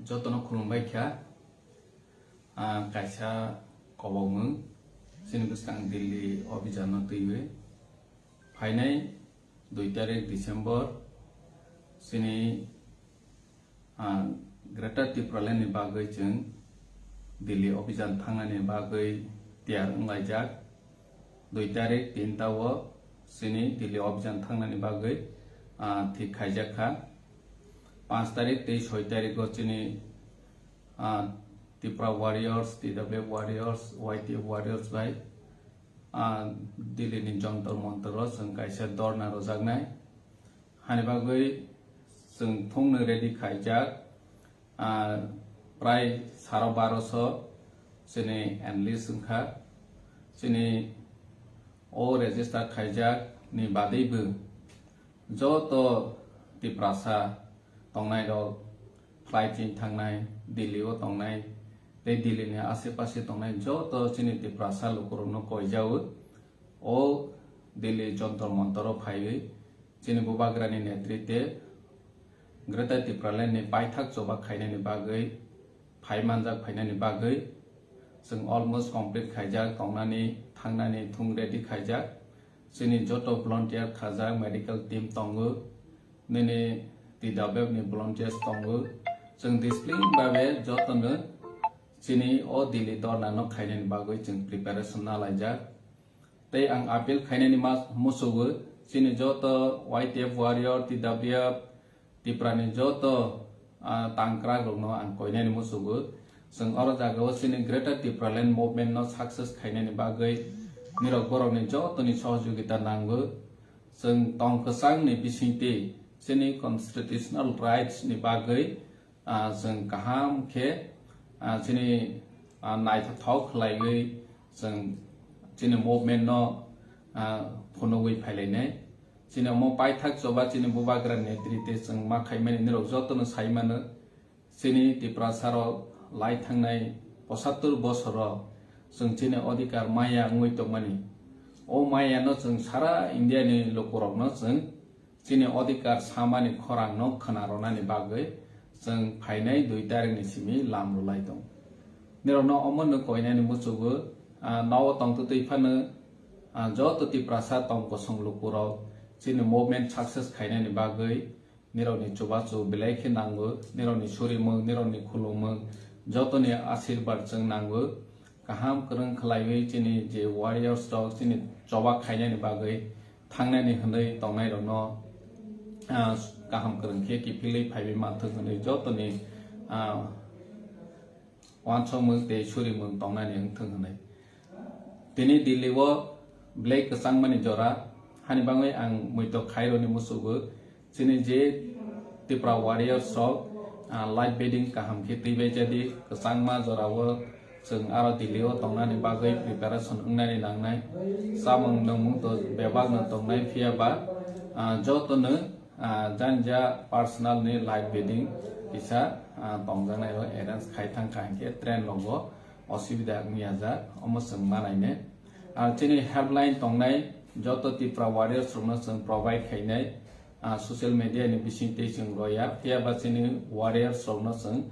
jotono khulumbai kha kaisa kobongmung sini bwsang Delhi obhijaan no twiwe phainai 2 tarik December sini Greater Tipraland ni bagwi jeng Delhi obhijaan thangnani bagwi tiar unglaijak 2 tarik 3 tawo sini Delhi obhijaan thangnani bagwi thik khaijak kha 5 tarik 6 tarik sini Tripura warriors, TW warriors, YTF warriors by Delhi ni jontor montor sung kaisa dorna rojagnai hani bagwi sung thongno ready khaijak prai 1200 sini enlist sungkha sini o register khaijak ni badaibu joto tiprasa tongnai rok flight chin thangnai Delhi o tongnai tei Delhi ni asepase tongnai joto sini tiprasa lokorokno koijao o Delhi jontor montor phaiwi sini bubagrani netritwe Greater Tipraland ni paithak choba khainani bagwi phaimanjak phainani bagwi sung almost complete khaijak tongnani thangnani thung ready khaijak sini joto volunteer khajak medical team tongo nini TW ni volunteers tongo sung discipline babe jotono sini o Delhi dorna no khainani bagwi sung preparation nalaijak tei ang appeal khainani musugo sini joto YTF warrior TW Tiprani joto tangkra rokno ang koinani musugo sung oro jagao sini Greater Tipraland movement no success khainani bagwi nirok borokni jotoni sohojogita nango sung tongkhosang ni bisingti sini constitutional rights ni bagwi sung kaham khe sini naithathok khlaigwi sung sini movement no phonogwi phailainai sini mo paithak choba sini bubagra netritwe sung ma khaimani nirok jotono saimano sini tiprasaro lai thangnai 75 bochoro sung sini adhikar maya ngoi tongmani o maya no sung sara India ni lokorok no sung sini adhikar samani khorang no khanaronani bagwi sung phainai 2 tarik ni simi lamrulai tong nirok no omon no koinani musugo nawo tongtutui phano joto tiprasa tongko sung lokorok sini movement success khainani bagwi nirok ni chubachu belai khe nango nirok ni surimung nirok ni khulumung jotoni ashirwad chung nango kaham krung khlaiwi sini je warriors rok sini choba khainani bagwi thangnani hwnoi tongnai rok no kaham krung khe kipilei phaiwi manthok hwnoi jotoni wansomung tei surimung tongnani hwngthok hwnoi tini Delhi o blai kwchangmani jora hani bangwi ang muito khaironi musugo sini je Tripura warriors rok light bedding kaham khe twibai jadi kwchangma jorao sung aro Delhi o tongnani bagwi preparation wngnani nangnai samung nongmung to bebak no tongnai phiaba jotono janja personal ni light bedding kisa tongjangnai o arrange khaithang kahke train logo osibida ngyaja omosung manaine chini helpline tongnai joto Tripura warriors rokno sung provide khainai social media ni bisingtei sung roya phiaba chini warriors rokno sung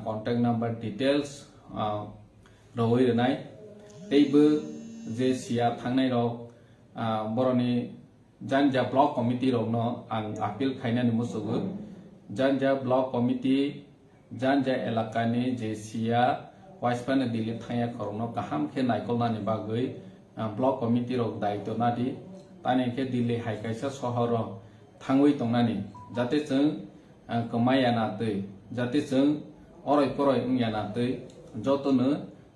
contact number details roi renai teibo je sia thangnai rok boroni janja block committee rokno ang appeal khainani musugo janja block committee janja elakani je sia waispan Delhi thaya khorokno kaham khe naikolnani bagwi block committee rok daityo nadi tani khe Delhi haikaisa sohor thangwi tongnani jate chung kmaya na tei jate chung oroi poroi ungya na tei jotono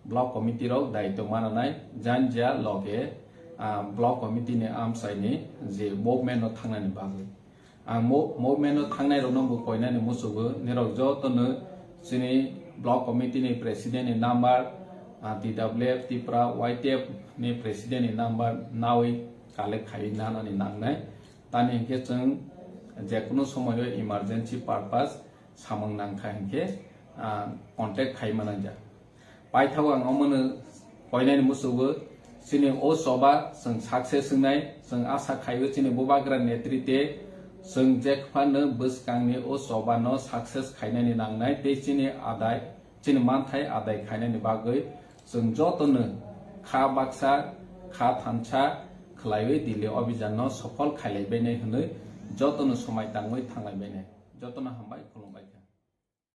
block committee rok daityo mananai janja loge block committee ni amsai ni je movement no thangnani bagwi movement no thangnai rok no bu koinani musugo nirok jotono sini block committee ni president ni number TWF Tripura YTF ni president ni number nawi kale khai nanani nangnai tani hingke chung jekono somoyo emergency purpose samung nangkha hingke contact khaimananja paithau ang omono koinani musugo sini o soba sung success ngai sung asa khaiwe sini bubagra netritwe जों जेखफानो बोसकांनि ओ सबानो success खायनायनि नांनाय ते चिनि आदाय चिनि मानथाय आदाय खायनायनि बागै जों जतनो खा बाक्सा खा थानसा खलायवे दिले अभियान सफल खायलायबायनाय होनो जतनो समाय तांबाय थांलायबायनाय जतनो हामबाय खुलुमबाय।